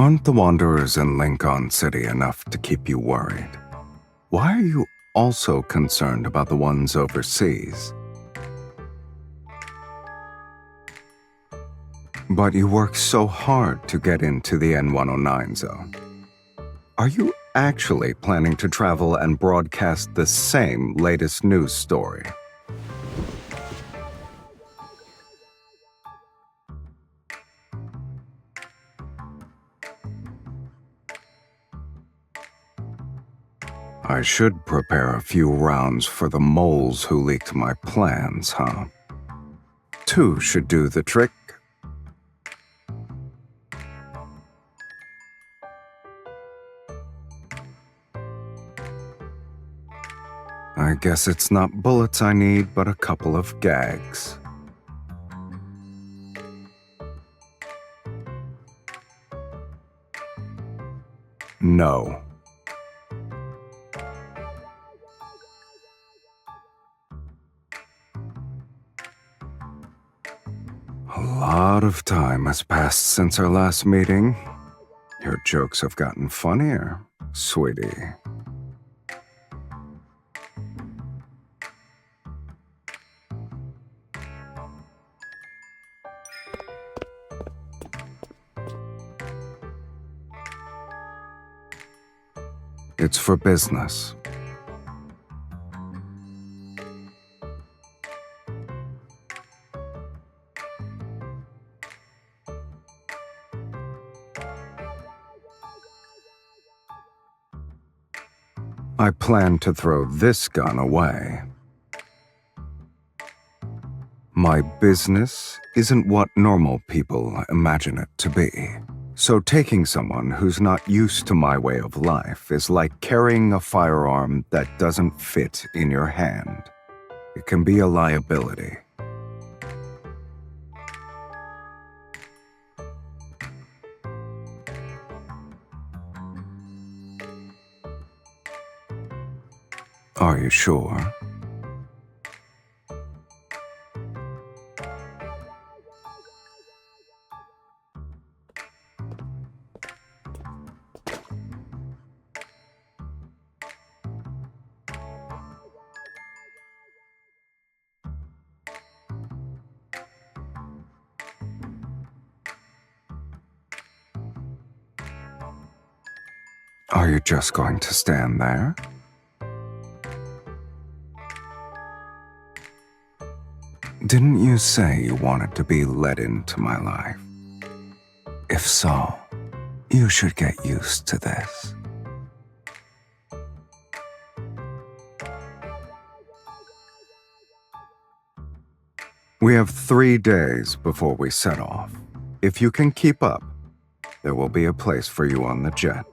Aren't the Wanderers in Lincoln City enough to keep you worried? Why are you also concerned about the ones overseas? But you work so hard to get into the N109 zone. Are you actually planning to travel and broadcast the same latest news story? I should prepare a few rounds for the moles who leaked my plans, huh? 2 should do the trick. I guess it's not bullets I need, but a couple of gags. No. A lot of time has passed since our last meeting. Your jokes have gotten funnier, sweetie. It's for business. I plan to throw this gun away. My business isn't what normal people imagine it to be. So taking someone who's not used to my way of life is like carrying a firearm that doesn't fit in your hand. It can be a liability. Are you sure? Are you just going to stand there? Didn't you say you wanted to be let into my life? If so, you should get used to this. We have 3 days before we set off. If you can keep up, there will be a place for you on the jet.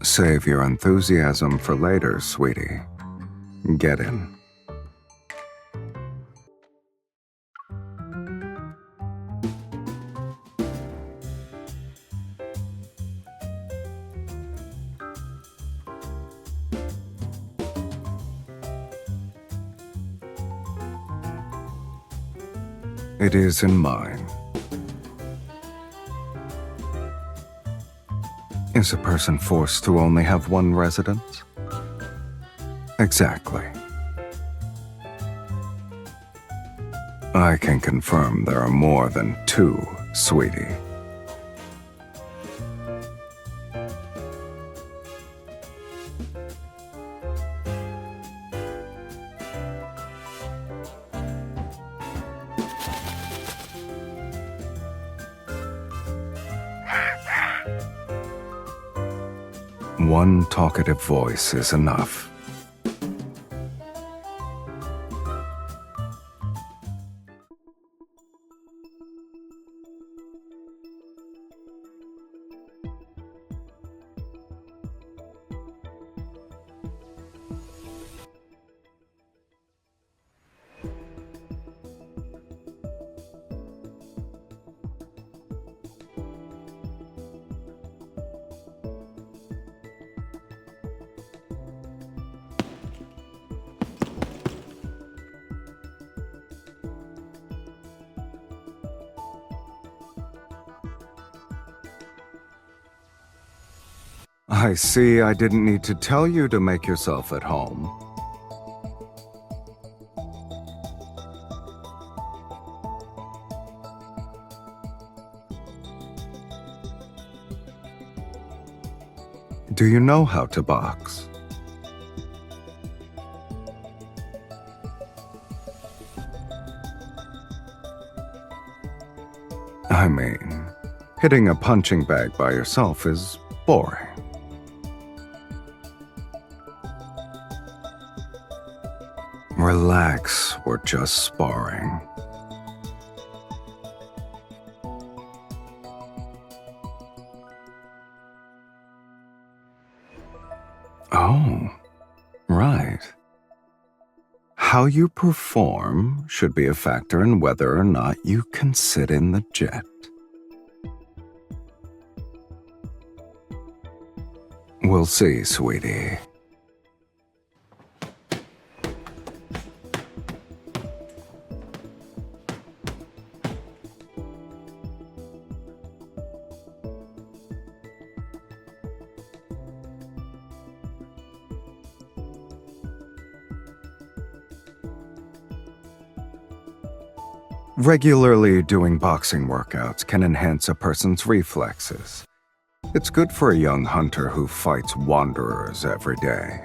Save your enthusiasm for later, sweetie. Get in. It is in mine. Is a person forced to only have one residence? Exactly. I can confirm there are more than 2, sweetie. One talkative voice is enough. I see I didn't need to tell you to make yourself at home. Do you know how to box? I mean, hitting a punching bag by yourself is boring. Relax, we're just sparring. Oh, right. How you perform should be a factor in whether or not you can sit in the jet. We'll see, sweetie. Regularly doing boxing workouts can enhance a person's reflexes. It's good for a young hunter who fights wanderers every day.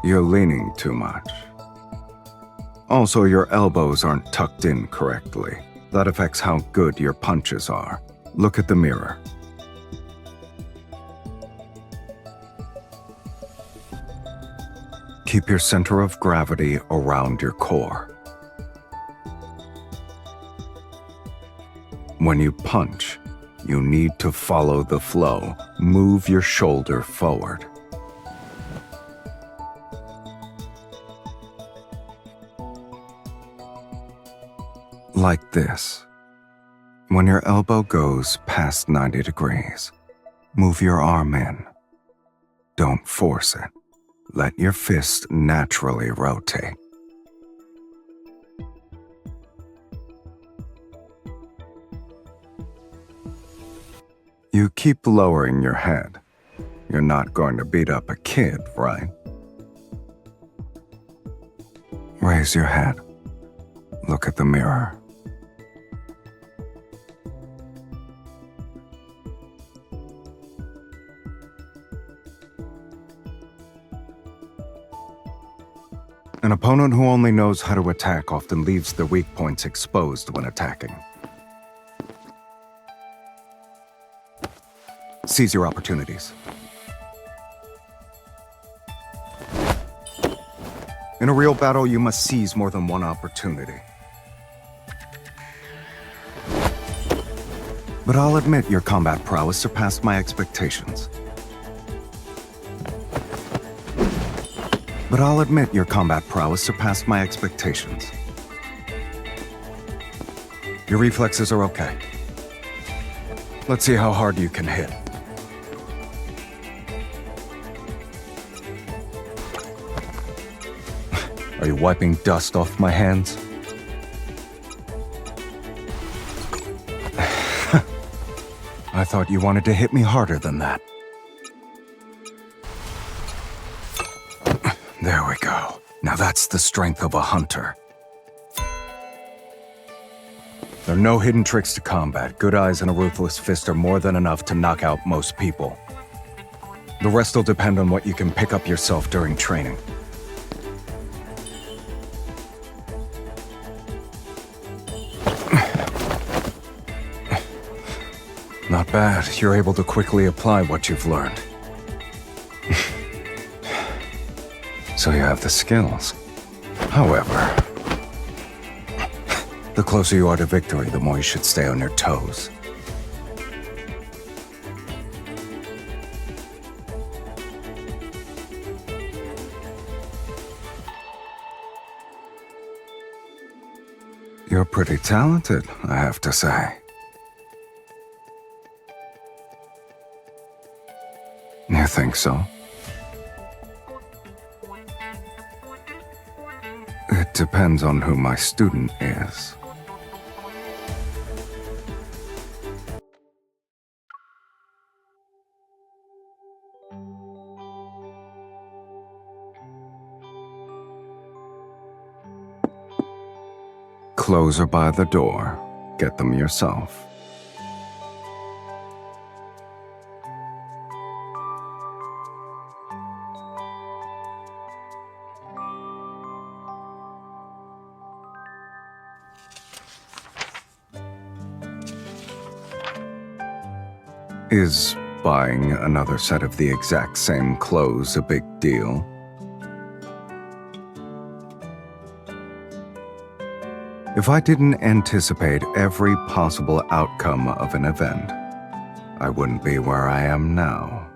You're leaning too much. Also, your elbows aren't tucked in correctly. That affects how good your punches are. Look at the mirror. Keep your center of gravity around your core. When you punch, you need to follow the flow. Move your shoulder forward. Like this. When your elbow goes past 90 degrees, move your arm in. Don't force it. Let your fist naturally rotate. You keep lowering your head. You're not going to beat up a kid, right? Raise your head. Look at the mirror. An opponent who only knows how to attack often leaves their weak points exposed when attacking. Seize your opportunities. In a real battle, you must seize more than one opportunity. But I'll admit your combat prowess surpassed my expectations. Your reflexes are okay. Let's see how hard you can hit. Are you wiping dust off my hands? I thought you wanted to hit me harder than that. There we go. Now that's the strength of a hunter. There are no hidden tricks to combat. Good eyes and a ruthless fist are more than enough to knock out most people. The rest will depend on what you can pick up yourself during training. Not bad. You're able to quickly apply what you've learned. So you have the skills. However, the closer you are to victory, the more you should stay on your toes. You're pretty talented, I have to say. You think so? It depends on who my student is. Clothes are by the door. Get them yourself. Is buying another set of the exact same clothes a big deal? If I didn't anticipate every possible outcome of an event, I wouldn't be where I am now.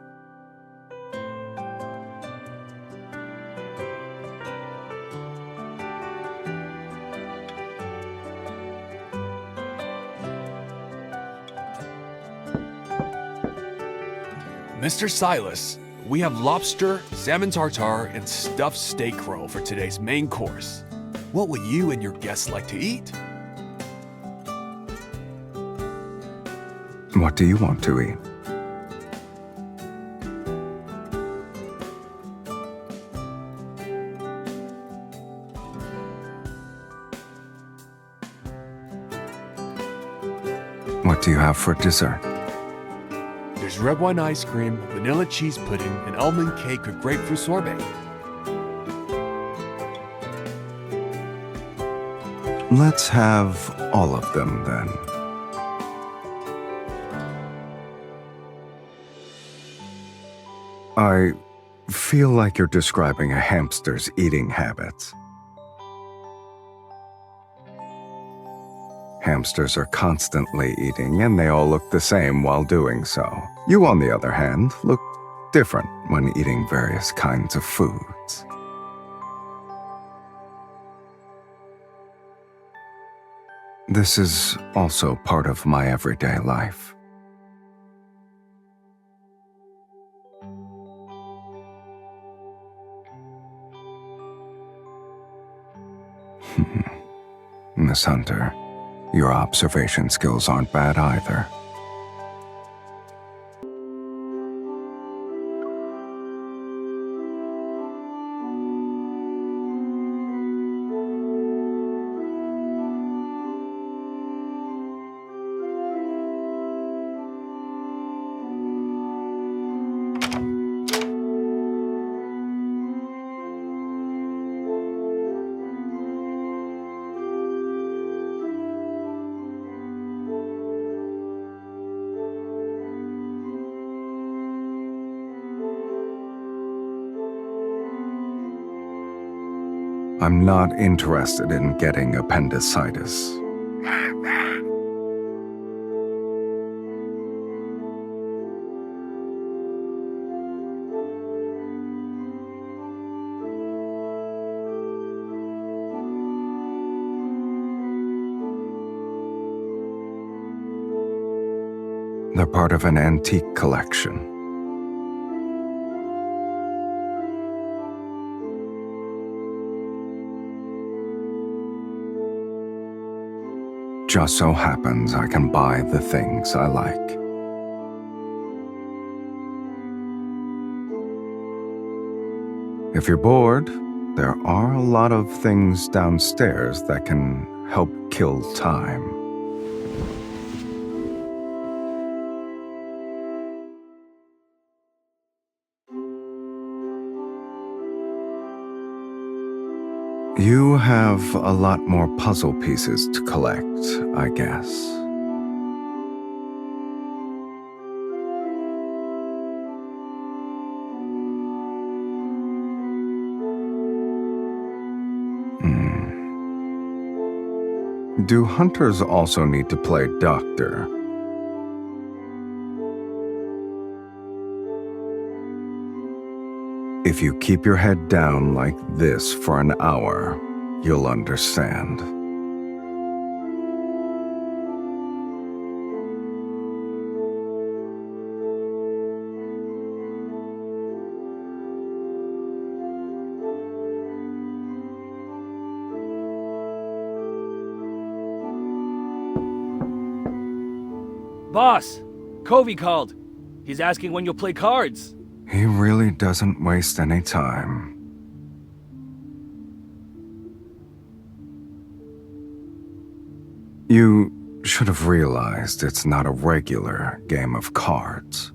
Mr. Sylus, we have lobster, salmon tartare, and stuffed steak roll for today's main course. What would you and your guests like to eat? What do you want to eat? What do you have for dessert? There's red wine ice cream, vanilla cheese pudding, and almond cake with grapefruit sorbet. Let's have all of them then. I feel like you're describing a hamster's eating habits. Hamsters are constantly eating, and they all look the same while doing so. You, on the other hand, look different when eating various kinds of foods. This is also part of my everyday life. Miss Hunter, your observation skills aren't bad either. I'm not interested in getting appendicitis. They're part of an antique collection. Just so happens I can buy the things I like. If you're bored, there are a lot of things downstairs that can help kill time. You have a lot more puzzle pieces to collect, I guess. Do hunters also need to play doctor? If you keep your head down like this for an hour, you'll understand. Boss, Covey called. He's asking when you'll play cards. He really doesn't waste any time. You should have realized it's not a regular game of cards.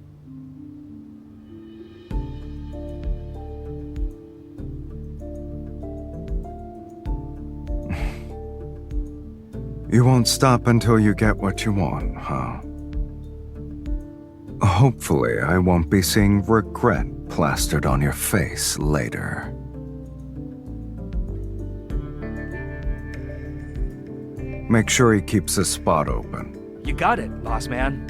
You won't stop until you get what you want, huh? Hopefully, I won't be seeing regret plastered on your face later. Make sure he keeps his spot open. You got it, boss man.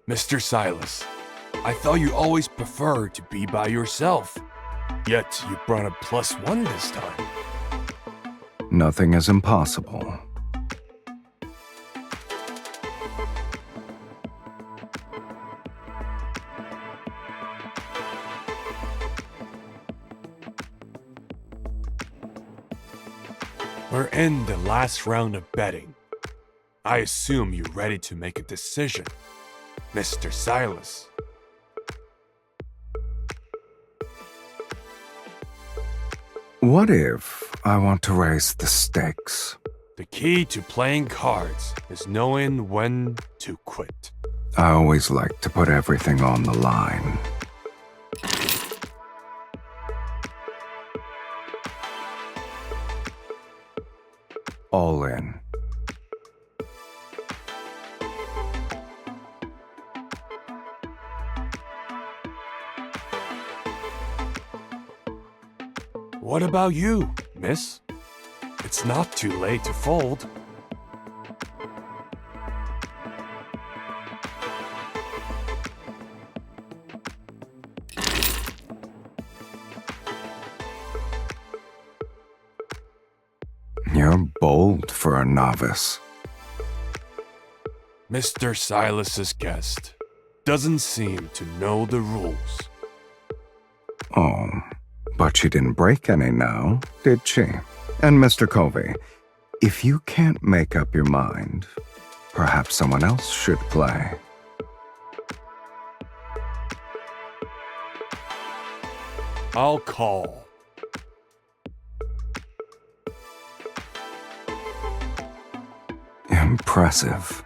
Mr. Sylus, I thought you always preferred to be by yourself. Yet you brought a +1 this time. Nothing is impossible. We're in the last round of betting. I assume you're ready to make a decision, Mr. Sylus. What if I want to raise the stakes? The key to playing cards is knowing when to quit. I always like to put everything on the line. All in. What about you, miss? It's not too late to fold. You're bold for a novice. Mr. Silas's guest doesn't seem to know the rules. Oh, but she didn't break any now, did she? And Mr. Covey, if you can't make up your mind, perhaps someone else should play. I'll call. Impressive.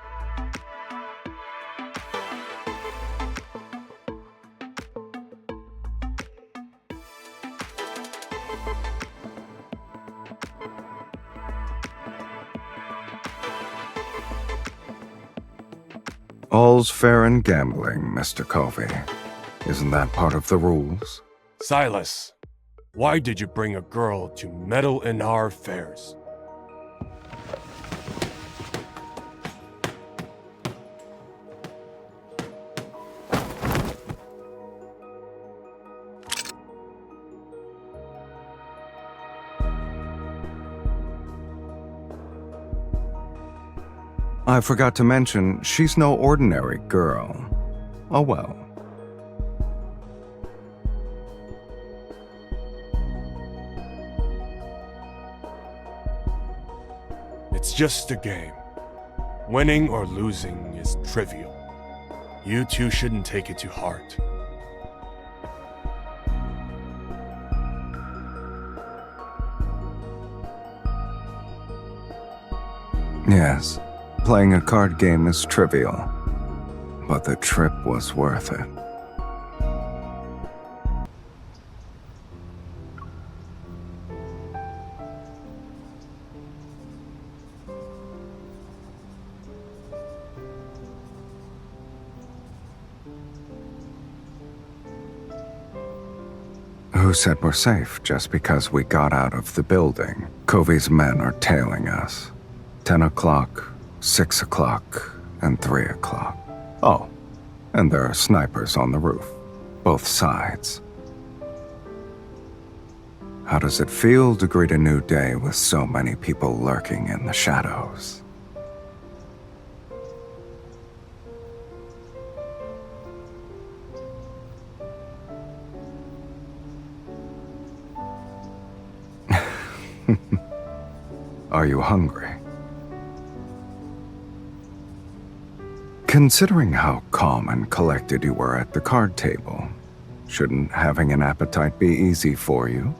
All's fair in gambling, Mr. Covey. Isn't that part of the rules? Sylus, why did you bring a girl to meddle in our affairs? I forgot to mention, she's no ordinary girl. Oh well. It's just a game. Winning or losing is trivial. You two shouldn't take it to heart. Yes, playing a card game is trivial, but the trip was worth it. Who said we're safe just because we got out of the building? Covey's men are tailing us. 10 o'clock, 6 o'clock, and 3 o'clock. Oh, and there are snipers on the roof. Both sides. How does it feel to greet a new day with so many people lurking in the shadows? Are you hungry? Considering how calm and collected you were at the card table, shouldn't having an appetite be easy for you?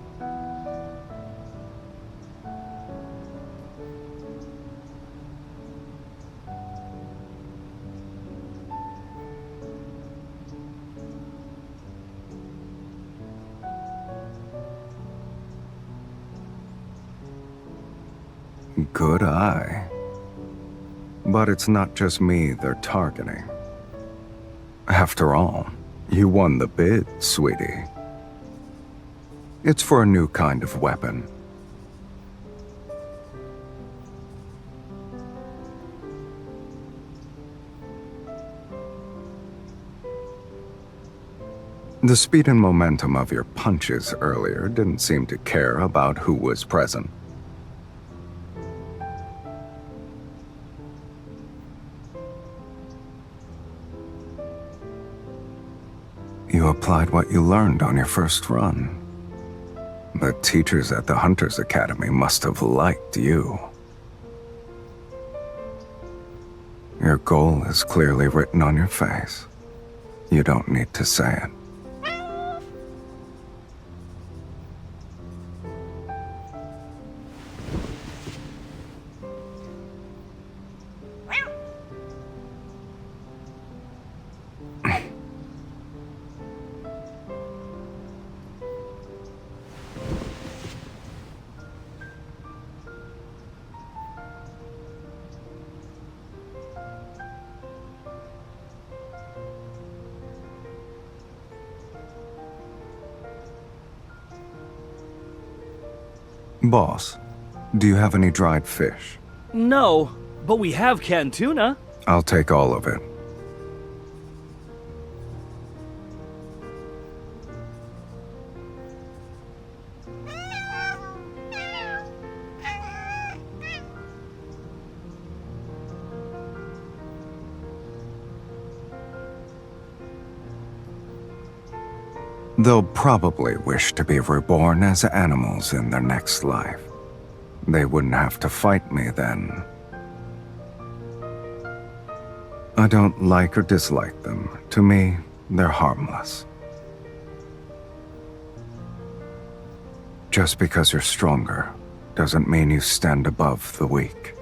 Good eye. But it's not just me they're targeting. After all, you won the bid, sweetie. It's for a new kind of weapon. The speed and momentum of your punches earlier didn't seem to care about who was present. You applied what you learned on your first run. The teachers at the Hunters Academy must have liked you. Your goal is clearly written on your face. You don't need to say it. Boss, do you have any dried fish? No, but we have canned tuna. I'll take all of it. They'll probably wish to be reborn as animals in their next life. They wouldn't have to fight me then. I don't like or dislike them. To me, they're harmless. Just because you're stronger doesn't mean you stand above the weak.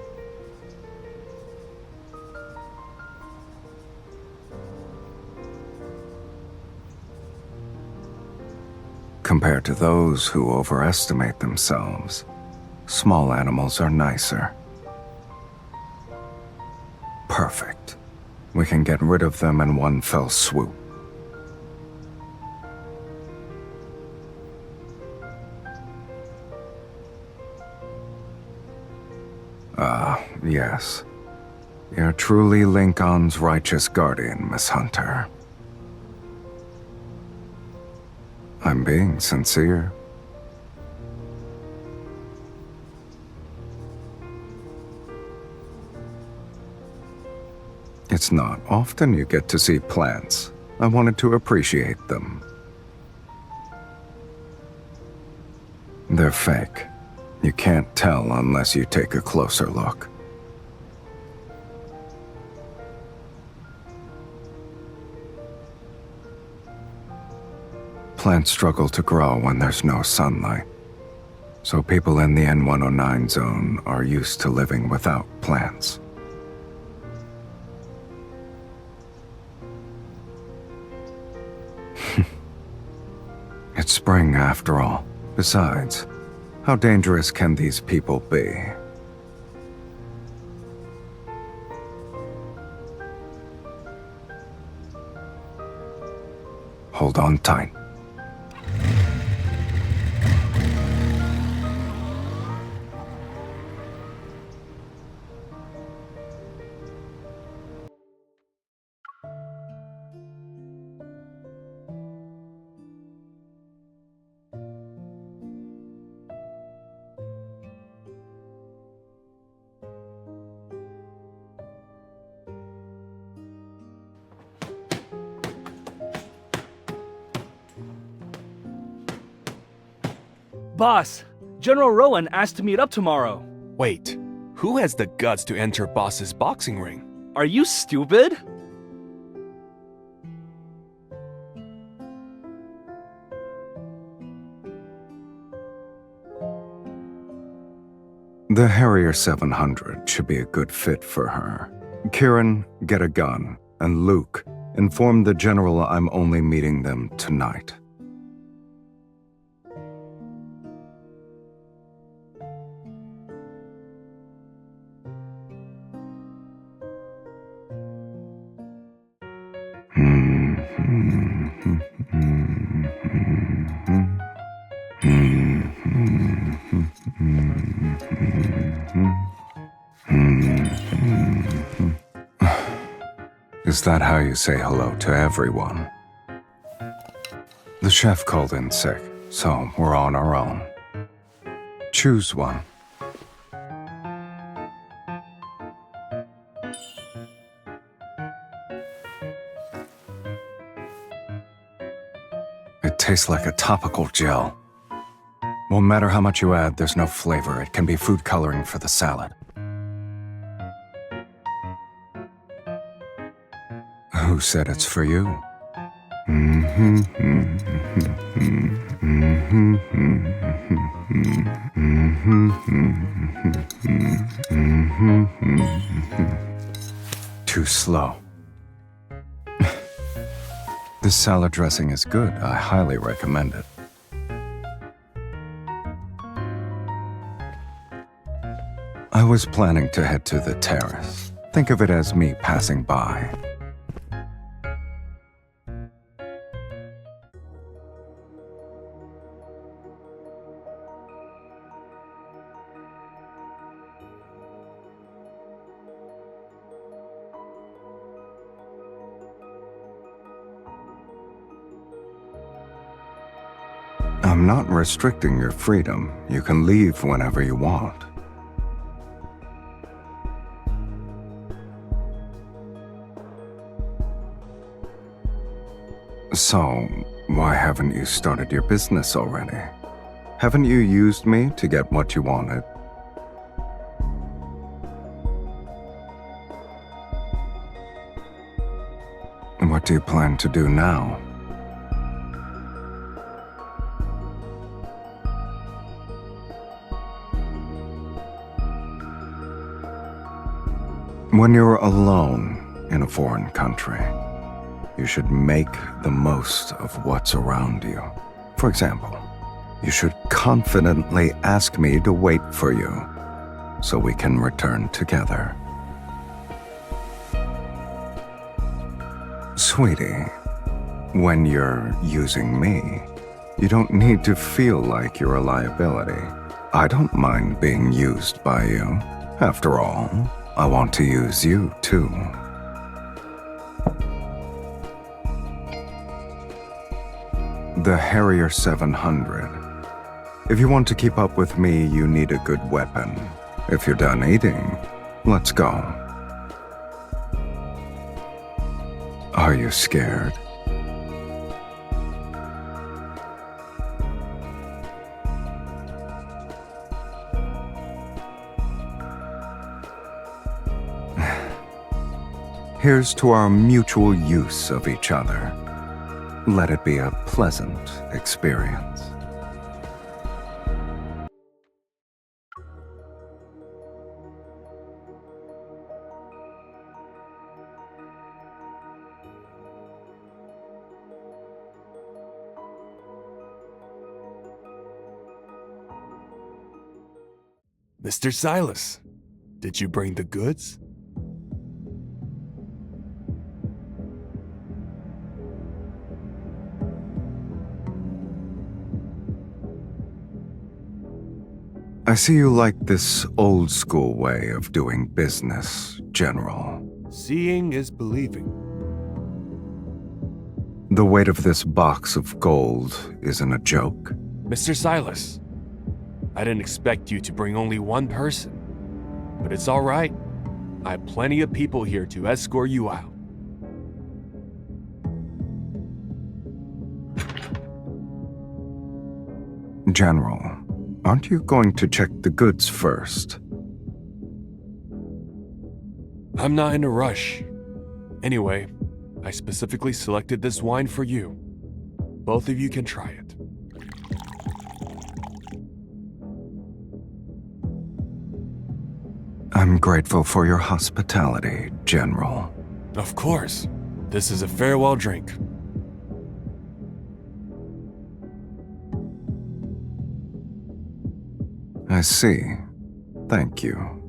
Compared to those who overestimate themselves, small animals are nicer. Perfect. We can get rid of them in one fell swoop. Yes. You're truly Lincoln's righteous guardian, Miss Hunter. I'm being sincere. It's not often you get to see plants. I wanted to appreciate them. They're fake. You can't tell unless you take a closer look. Plants struggle to grow when there's no sunlight, so people in the N109 zone are used to living without plants. It's spring after all. Besides, how dangerous can these people be? Hold on tight. Boss, General Rowan asked to meet up tomorrow. Wait, who has the guts to enter Boss's boxing ring? Are you stupid? The Harrier 700 should be a good fit for her. Kieran, get a gun. And Luke, inform the general I'm only meeting them tonight. Is that how you say hello to everyone? The chef called in sick, so we're on our own. Choose one. It tastes like a topical gel. Won't matter how much you add, there's no flavor. It can be food coloring for the salad. Who said it's for you? Too slow. This salad dressing is good. I highly recommend it. I was planning to head to the terrace. Think of it as me passing by. I'm not restricting your freedom. You can leave whenever you want. So, why haven't you started your business already? Haven't you used me to get what you wanted? And what do you plan to do now? When you're alone in a foreign country, you should make the most of what's around you. For example, you should confidently ask me to wait for you so we can return together. Sweetie, when you're using me, you don't need to feel like you're a liability. I don't mind being used by you. After all, I want to use you too. The Harrier 700. If you want to keep up with me, you need a good weapon. If you're done eating, let's go. Are you scared? Here's to our mutual use of each other. Let it be a pleasant experience. Mr. Sylus, did you bring the goods? I see you like this old-school way of doing business, General. Seeing is believing. The weight of this box of gold isn't a joke. Mr. Sylus, I didn't expect you to bring only one person, but it's all right. I have plenty of people here to escort you out. General, aren't you going to check the goods first? I'm not in a rush. Anyway, I specifically selected this wine for you. Both of you can try it. I'm grateful for your hospitality, General. Of course. This is a farewell drink. I see. Thank you.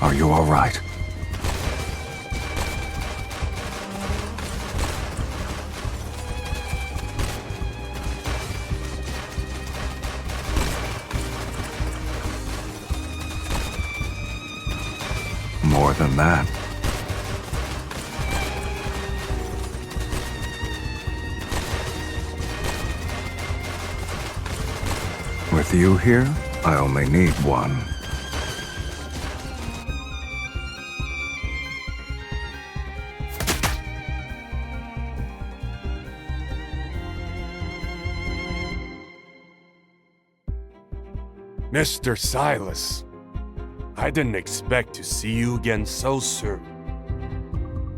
Are you all right? More than that. With you here, I only need one. Mr. Sylus, I didn't expect to see you again so soon.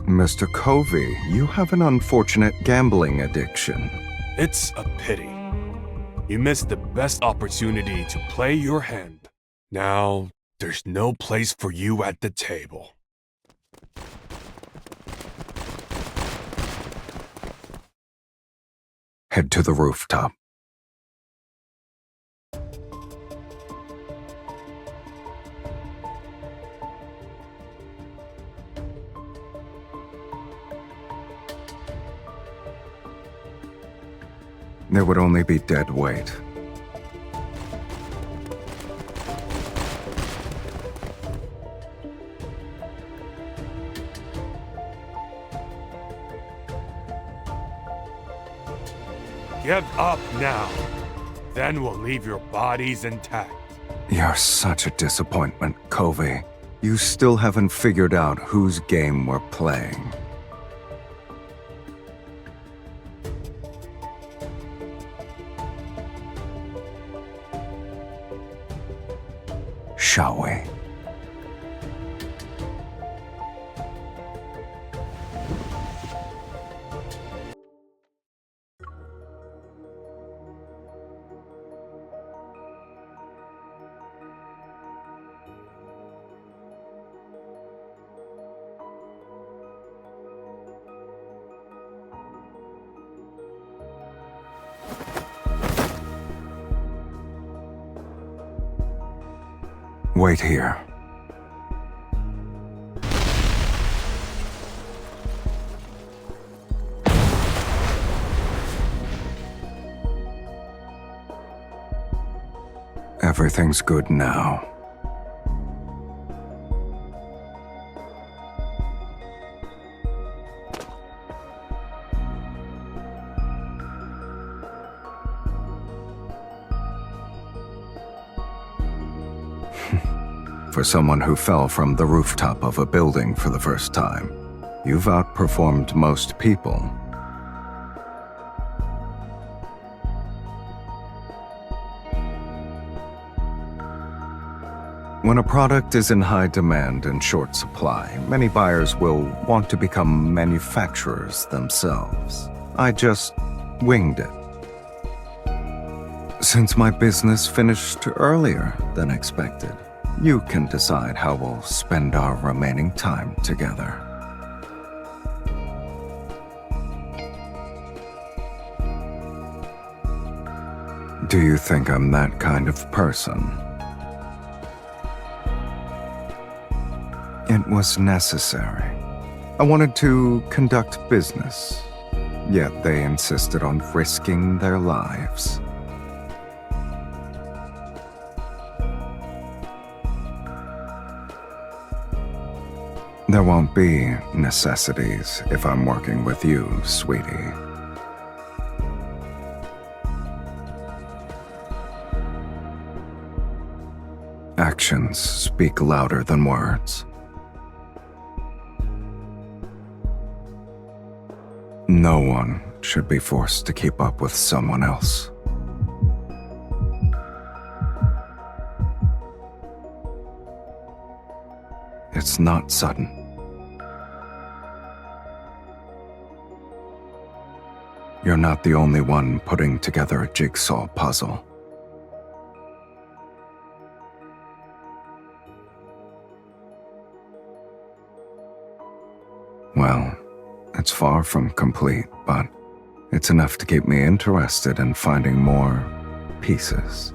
Mr. Covey, you have an unfortunate gambling addiction. It's a pity. You missed the best opportunity to play your hand. Now, there's no place for you at the table. Head to the rooftop. There would only be dead weight. Give up now. Then we'll leave your bodies intact. You're such a disappointment, Covey. You still haven't figured out whose game we're playing. Shall we? Wait here. Everything's good now. For someone who fell from the rooftop of a building for the first time, you've outperformed most people. When a product is in high demand and short supply, many buyers will want to become manufacturers themselves. I just winged it. Since my business finished earlier than expected, you can decide how we'll spend our remaining time together. Do you think I'm that kind of person? It was necessary. I wanted to conduct business, yet they insisted on risking their lives. There won't be necessities if I'm working with you, sweetie. Actions speak louder than words. No one should be forced to keep up with someone else. It's not sudden. You're not the only one putting together a jigsaw puzzle. Well, it's far from complete, but it's enough to keep me interested in finding more pieces.